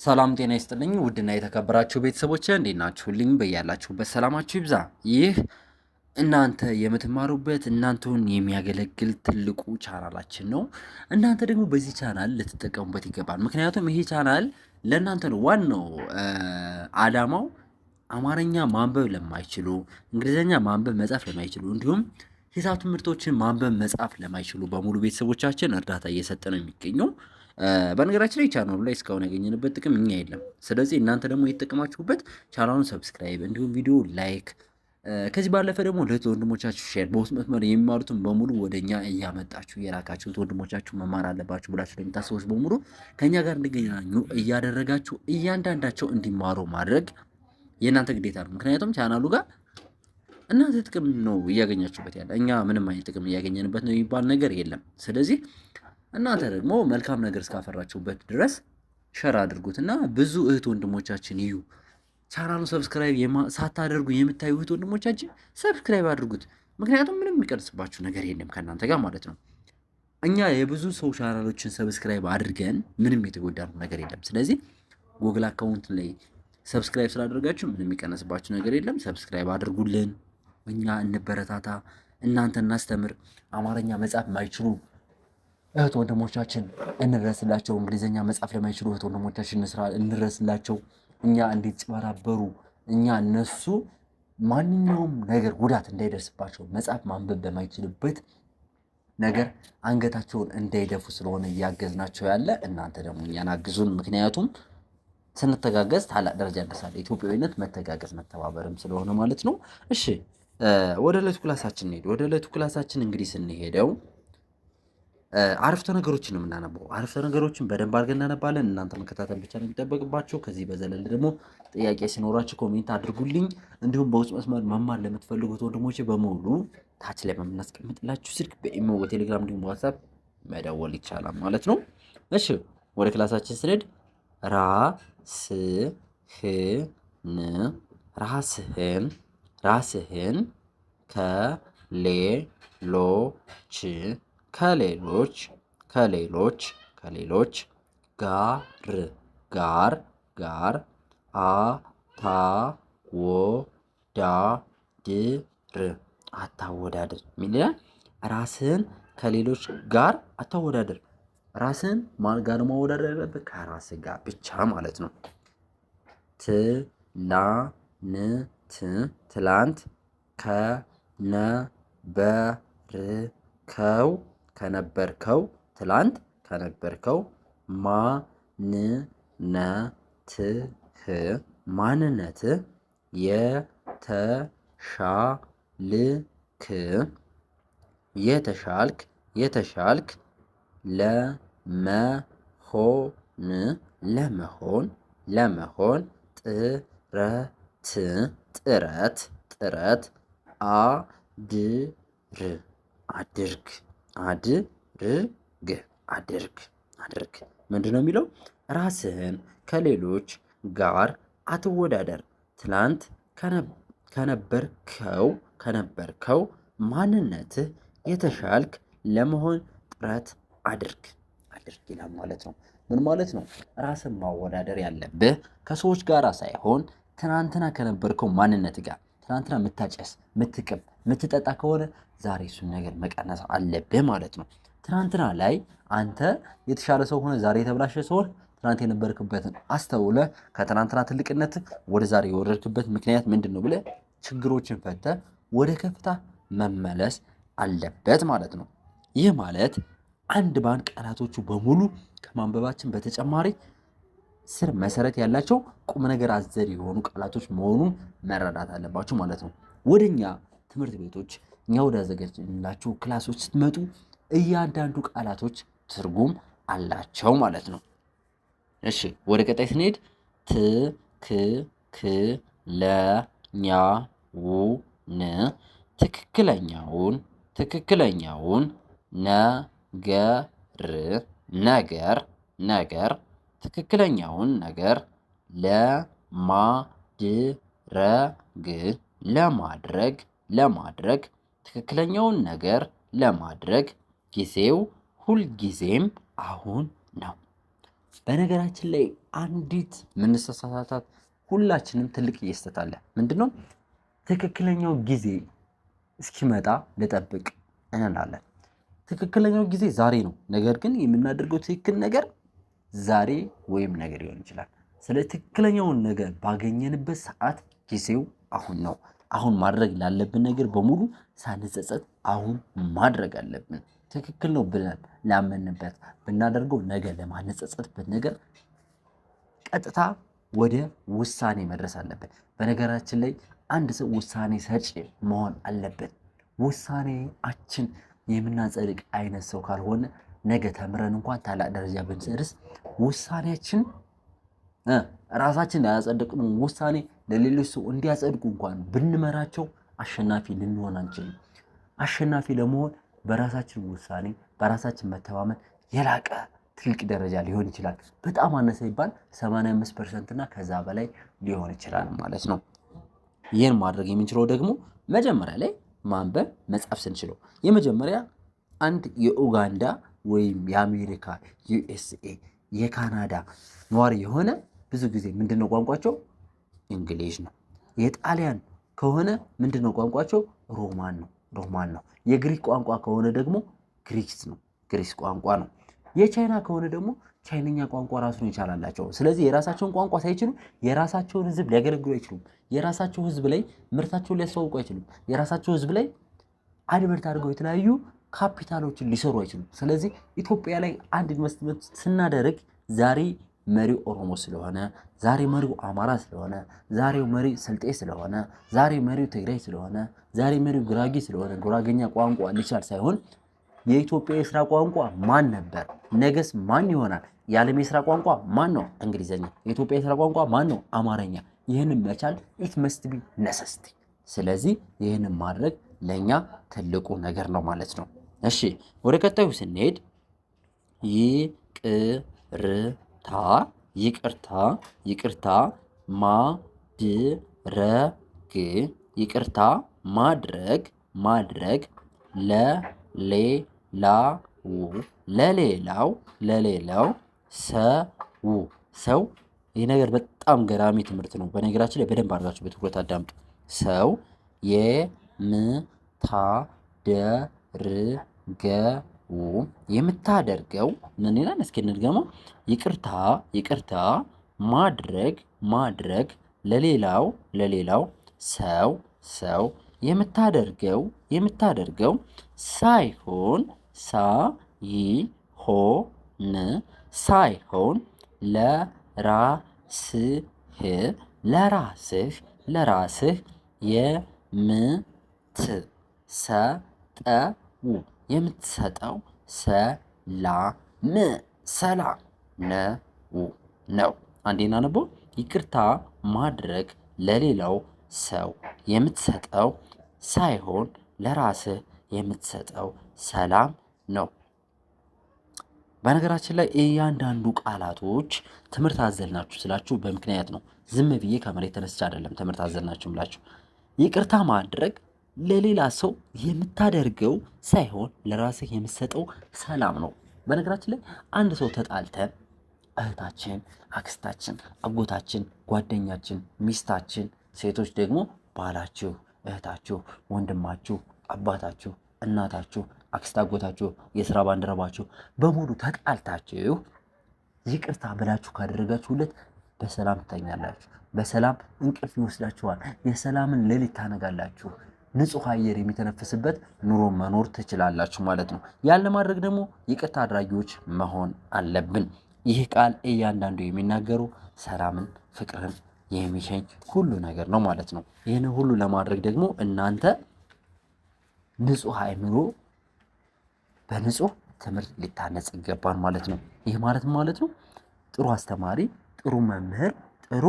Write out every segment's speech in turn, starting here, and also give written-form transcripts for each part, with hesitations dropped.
ሰላም ጤና ይስጥልኝ ውድና የተከበራችሁ ቤተሰቦቼ እንዴት ናችሁልኝ? በያላችሁበት ሰላማችሁ ይብዛ። ይህ እናንተ የምትማሩበት እናንተን የሚያገለግል ትልቁ ቻናላችን ነው። እናንተ ደግሞ በዚህ ቻናል ልትጠቀሙበት ይገባል። ምክንያቱም ይሄ ቻናል ለእናንተ ነው ዋናው አላማው። አማርኛ ማንበብ ለማይችሉ፣ እንግሊዝኛ ማንበብ መጻፍ ለማይችሉ እንዲሁም ሂሳብ ትምህርቶችን ማንበብ መጻፍ ለማይችሉ በሙሉ ቤተሰቦቻችን እርዳታ እየሰጠ ነው የሚገኘው። በነገራችን ላይ ቻናሉ ላይ እስካሁን ያገኘንበት ጥቅም እኛ የለም። ስለዚህ እናንተ ደግሞ የተጠቀማችሁበት ቻናሉን ሰብስክራይብ እንዲሁም ቪዲዮ ላይክ፣ ከዚህ ባለፈ ደግሞ ለእህት ወንድሞቻችሁ ሼር፣ በውስጥ መስመር የሚማሩትን በሙሉ ወደ እኛ እያመጣችሁ የላካችሁት ወንድሞቻችሁ መማር አለባችሁ ብላችሁ ለሚታሰቡት በሙሉ ከእኛ ጋር እንዲገናኙ እያደረጋችሁ እያንዳንዳቸው እንዲማሩ ማድረግ የእናንተ ግዴታ ነው። ምክንያቱም ቻናሉ ጋር እናንተ ጥቅም ነው እያገኛችሁበት ያለ፣ እኛ ምንም አይነት ጥቅም እያገኘንበት ነው የሚባል ነገር የለም። ስለዚህ እናንተ ደግሞ መልካም ነገር እስካፈራችሁበት ድረስ ሸር አድርጉትና ብዙ እህት ወንድሞቻችን ይዩ። ቻናሉን ሰብስክራይብ ሳታደርጉ የምታዩ እህት ወንድሞቻችን ሰብስክራይብ አድርጉት። ምክንያቱም ምንም የሚቀርጽባችሁ ነገር የለም ከእናንተ ጋር ማለት ነው። እኛ የብዙ ሰው ቻናሎችን ሰብስክራይብ አድርገን ምንም የተጎዳነው ነገር የለም። ስለዚህ ጉግል አካውንት ላይ ሰብስክራይብ ስላደረጋችሁ ምንም የሚቀነስባችሁ ነገር የለም። ሰብስክራይብ አድርጉልን፣ እኛ እንበረታታ፣ እናንተ እናስተምር። አማርኛ መጻፍ ማይችሉ እህት ወንድሞቻችን እንድረስላቸው፣ እንግሊዝኛ መጻፍ ለማይችሉ እህት ወንድሞቻችን እንድረስላቸው። እኛ እንዲጭበራበሩ፣ እኛ እነሱ ማንኛውም ነገር ጉዳት እንዳይደርስባቸው መጻፍ ማንበብ በማይችልበት ነገር አንገታቸውን እንዳይደፉ ስለሆነ እያገዝናቸው ያለ። እናንተ ደግሞ እኛን አግዙን። ምክንያቱም ስንተጋገዝ ታላቅ ደረጃ እንደርሳለን። ኢትዮጵያዊነት መተጋገዝ መተባበርም ስለሆነ ማለት ነው። እሺ ወደ ዕለቱ ክላሳችን እንሄድ። ወደ ዕለቱ ክላሳችን እንግዲህ ስንሄደው አረፍተ ነገሮችን ነው የምናነበው። አረፍተ ነገሮችን በደንብ አድርገን እናነባለን። እናንተ መከታተል ብቻ ነው የሚጠበቅባቸው። ከዚህ በዘለል ደግሞ ጥያቄ ሲኖራችሁ ኮሜንት አድርጉልኝ። እንዲሁም በውስጥ መስመር መማር ለምትፈልጉት ወንድሞቼ በሙሉ ታች ላይ በምናስቀምጥላችሁ ስልክ በኢሞ በቴሌግራም እንዲሁም በዋትሳፕ መደወል ይቻላል ማለት ነው። እሺ ወደ ክላሳችን ስንሄድ ራስህን ከሌሎች ጋር አታወዳድር የሚል ይላል። ራስህን ከሌሎች ጋር አታወዳድር። ራስህን ማን ጋር ማወዳደር ያለብህ? ከራስህ ጋር ብቻ ማለት ነው። ትላንት ከነበርከው ማንነትህ የተሻልክ ለመሆን ጥረት አድርግ። ምንድን ነው የሚለው? ራስህን ከሌሎች ጋር አትወዳደር። ትላንት ከነበርከው ማንነትህ የተሻልክ ለመሆን ጥረት አድርግ ይላል ማለት ነው። ምን ማለት ነው? ራስን ማወዳደር ያለብህ ከሰዎች ጋር ሳይሆን ትናንትና ከነበርከው ማንነት ጋር። ትናንትና የምታጨስ፣ የምትቅም፣ የምትጠጣ ከሆነ ዛሬ እሱን ነገር መቀነስ አለብህ ማለት ነው። ትናንትና ላይ አንተ የተሻለ ሰው ሆነ ዛሬ የተብላሸ ሰው ትናንት የነበርክበትን አስተውለህ ከትናንትና ትልቅነት ወደ ዛሬ የወረድክበት ምክንያት ምንድን ነው ብለህ ችግሮችን ፈተህ ወደ ከፍታ መመለስ አለበት ማለት ነው። ይህ ማለት አንድ በአንድ ቃላቶቹ በሙሉ ከማንበባችን በተጨማሪ ስር መሰረት ያላቸው ቁም ነገር አዘል የሆኑ ቃላቶች መሆኑን መረዳት አለባችሁ ማለት ነው። ወደኛ ትምህርት ቤቶች እኛ ወደ አዘጋጅላችሁ ክላሶች ስትመጡ እያንዳንዱ ቃላቶች ትርጉም አላቸው ማለት ነው። እሺ ወደ ቀጣይ ስንሄድ ትክክለኛውን ነገር ትክክለኛውን ነገር ለማድረግ ትክክለኛውን ነገር ለማድረግ ጊዜው ሁልጊዜም አሁን ነው። በነገራችን ላይ አንዲት ምንሳሳታት ሁላችንም ትልቅ ስህተት አለ። ምንድነው? ትክክለኛው ጊዜ እስኪመጣ ልጠብቅ እንላለን። ትክክለኛው ጊዜ ዛሬ ነው። ነገር ግን የምናደርገው ትክክል ነገር ዛሬ ወይም ነገር ሊሆን ይችላል። ስለ ትክክለኛውን ነገር ባገኘንበት ሰዓት ጊዜው አሁን ነው። አሁን ማድረግ ላለብን ነገር በሙሉ ሳንጸጸት አሁን ማድረግ አለብን። ትክክል ነው ብለን ላመንበት ብናደርገው ነገ ለማንጸጸትበት ነገር ቀጥታ ወደ ውሳኔ መድረስ አለብን። በነገራችን ላይ አንድ ሰው ውሳኔ ሰጪ መሆን አለበት። ውሳኔያችን የምናጸድቅ አይነት ሰው ካልሆነ ነገ ተምረን እንኳን ታላቅ ደረጃ ብንጨርስ ውሳኔያችን ራሳችን ያጸደቅነው ውሳኔ ለሌሎች ሰው እንዲያጸድቁ እንኳን ብንመራቸው አሸናፊ ልንሆን አንችልም። አሸናፊ ለመሆን በራሳችን ውሳኔ በራሳችን መተማመን የላቀ ትልቅ ደረጃ ሊሆን ይችላል። በጣም አነሰ ይባል 85% እና ከዛ በላይ ሊሆን ይችላል ማለት ነው። ይህን ማድረግ የምንችለው ደግሞ መጀመሪያ ላይ ማንበብ መጻፍ ስንችለው፣ የመጀመሪያ አንድ የኡጋንዳ ወይም የአሜሪካ ዩኤስኤ የካናዳ ነዋሪ የሆነ ብዙ ጊዜ ምንድነው ቋንቋቸው? እንግሊዝ ነው። የጣሊያን ከሆነ ምንድነው ቋንቋቸው? ሮማን ነው። የግሪክ ቋንቋ ከሆነ ደግሞ ግሪክስ ነው። ግሪክ ቋንቋ ነው። የቻይና ከሆነ ደግሞ ቻይነኛ ቋንቋ ራሱን ይቻላላቸው። ስለዚህ የራሳቸውን ቋንቋ ሳይችሉ የራሳቸውን ሕዝብ ሊያገለግሉ አይችሉም። የራሳቸው ሕዝብ ላይ ምርታቸውን ሊያስተዋውቁ አይችሉም። የራሳቸው ሕዝብ ላይ አድቨርት አድርገው የተለያዩ ካፒታሎችን ሊሰሩ አይችሉም። ስለዚህ ኢትዮጵያ ላይ አንድ ኢንቨስትመንት ስናደርግ ዛሬ መሪው ኦሮሞ ስለሆነ፣ ዛሬ መሪው አማራ ስለሆነ፣ ዛሬው መሪው ስልጤ ስለሆነ፣ ዛሬ መሪው ትግራይ ስለሆነ፣ ዛሬ መሪው ጉራጌ ስለሆነ ጉራጌኛ ቋንቋ ሊቻል ሳይሆን የኢትዮጵያ የስራ ቋንቋ ማን ነበር? ነገስ ማን ይሆናል? የዓለም የስራ ቋንቋ ማን ነው? እንግሊዝኛ። የኢትዮጵያ የስራ ቋንቋ ማን ነው? አማርኛ። ይህንን መቻል ኢት መስት ቢ ነሰስቲ። ስለዚህ ይህንን ማድረግ ለእኛ ትልቁ ነገር ነው ማለት ነው። እሺ ወደ ቀጣዩ ስንሄድ ይቅርታ ማድረግ ለሌላው ሰው ይህ ነገር በጣም ገራሚ ትምህርት ነው። በነገራችን ላይ በደንብ አድርጋችሁ በትኩረት አዳምጡ። ሰው የምታደርገው ምን ይላል? እስኪ እንድገመው። ይቅርታ ማድረግ ለሌላው ሰው የምታደርገው ሳይሆን ለራስህ የምትሰጠው ሰላም ነው። አንዴ እናነበው። ይቅርታ ማድረግ ለሌላው ሰው የምትሰጠው ሳይሆን ለራስህ የምትሰጠው ሰላም ነው። በነገራችን ላይ እያንዳንዱ ቃላቶች ትምህርት አዘል ናችሁ ስላችሁ በምክንያት ነው። ዝም ብዬ ከመሬት ተነስቼ አይደለም ትምህርት አዘል ናችሁ ብላችሁ። ይቅርታ ማድረግ ለሌላ ሰው የምታደርገው ሳይሆን ለራስህ የምትሰጠው ሰላም ነው። በነገራችን ላይ አንድ ሰው ተጣልተን እህታችን፣ አክስታችን፣ አጎታችን፣ ጓደኛችን፣ ሚስታችን፣ ሴቶች ደግሞ ባላችሁ፣ እህታችሁ፣ ወንድማችሁ፣ አባታችሁ፣ እናታችሁ፣ አክስት፣ አጎታችሁ፣ የስራ ባልደረባችሁ በሙሉ ተጣልታችሁ ይቅርታ ብላችሁ ካደረጋችሁለት በሰላም ትተኛላችሁ። በሰላም እንቅልፍ ይወስዳችኋል። የሰላምን ሌሊት ታነጋላችሁ። ንጹህ አየር የሚተነፍስበት ኑሮ መኖር ትችላላችሁ ማለት ነው። ያን ለማድረግ ደግሞ ይቅርታ አድራጊዎች መሆን አለብን። ይህ ቃል እያንዳንዱ የሚናገሩ ሰላምን፣ ፍቅርን የሚሸኝ ሁሉ ነገር ነው ማለት ነው። ይህን ሁሉ ለማድረግ ደግሞ እናንተ ንጹህ አእምሮ በንጹህ ትምህርት ሊታነጽ ይገባል ማለት ነው። ይህ ማለት ነው ጥሩ አስተማሪ፣ ጥሩ መምህር፣ ጥሩ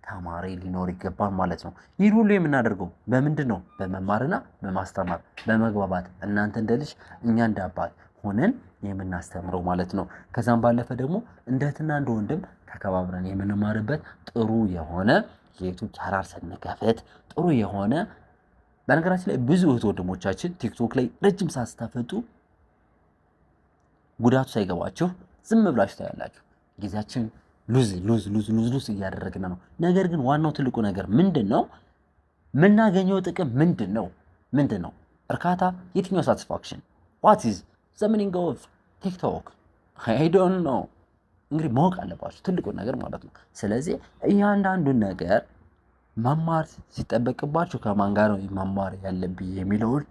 ተማሪ ሊኖር ይገባል ማለት ነው። ይህን ሁሉ የምናደርገው በምንድን ነው? በመማርና በማስተማር በመግባባት እናንተ እንደ ልጅ እኛ እንደ አባት ሆነን የምናስተምረው ማለት ነው። ከዛም ባለፈ ደግሞ እንደ እህትና እንደ ወንድም ተከባብረን የምንማርበት ጥሩ የሆነ የዩቲዩብ ቻናል ስንከፍት ጥሩ የሆነ በነገራችን ላይ ብዙ እህት ወንድሞቻችን ቲክቶክ ላይ ረጅም ሰዓት ስታፈጡ ጉዳቱ ሳይገባችሁ ዝም ብላችሁ ታያላችሁ። ጊዜያችን ሉዝ ሉዝ ሉዝ ሉዝ ሉዝ እያደረግን ነው። ነገር ግን ዋናው ትልቁ ነገር ምንድን ነው? የምናገኘው ጥቅም ምንድን ነው? ምንድን ነው እርካታ? የትኛው ሳቲስፋክሽን? ዋት ኢዝ ዘ ሚኒንግ ኦፍ ቲክቶክ? አይ ዶንት ኖ። እንግዲህ ማወቅ አለባችሁ ትልቁን ነገር ማለት ነው። ስለዚህ እያንዳንዱን ነገር መማር ሲጠበቅባችሁ ከማን ጋር ነው መማር ያለብኝ የሚለውን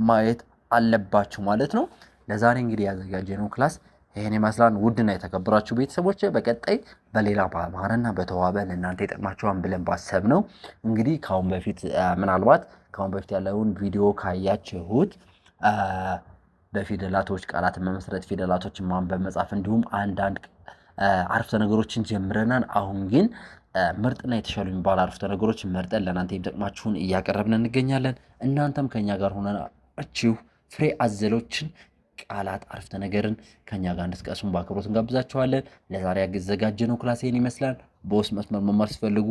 ማየት አለባችሁ ማለት ነው። ለዛሬ እንግዲህ ያዘጋጀነው ክላስ ይሄን ይመስላል። ውድና የተከበራችሁ ቤተሰቦች በቀጣይ በሌላ በአማረና በተዋበ ለእናንተ ይጠቅማችኋል ብለን ባሰብነው እንግዲህ ካሁን በፊት ምናልባት ካሁን በፊት ያለውን ቪዲዮ ካያችሁት በፊደላቶች ቃላትን መመስረት፣ ፊደላቶችን ማንበብ መጻፍ፣ እንዲሁም አንዳንድ አረፍተ ነገሮችን ጀምረናል። አሁን ግን ምርጥና የተሻሉ የሚባሉ አረፍተ ነገሮችን መርጠን ለእናንተ የሚጠቅማችሁን እያቀረብን እንገኛለን። እናንተም ከኛ ጋር ሆናችሁ ፍሬ አዘሎችን ቃላት አረፍተ ነገርን ከኛ ጋር እንድትቀስሙ በአክብሮት እንጋብዛችኋለን። ለዛሬ ያዘጋጀነው ክላስ ይህን ይመስላል። በውስጥ መስመር መማር ሲፈልጉ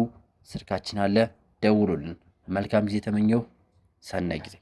ስልካችን አለ፣ ደውሉልን። መልካም ጊዜ ተመኘው። ሰናይ ጊዜ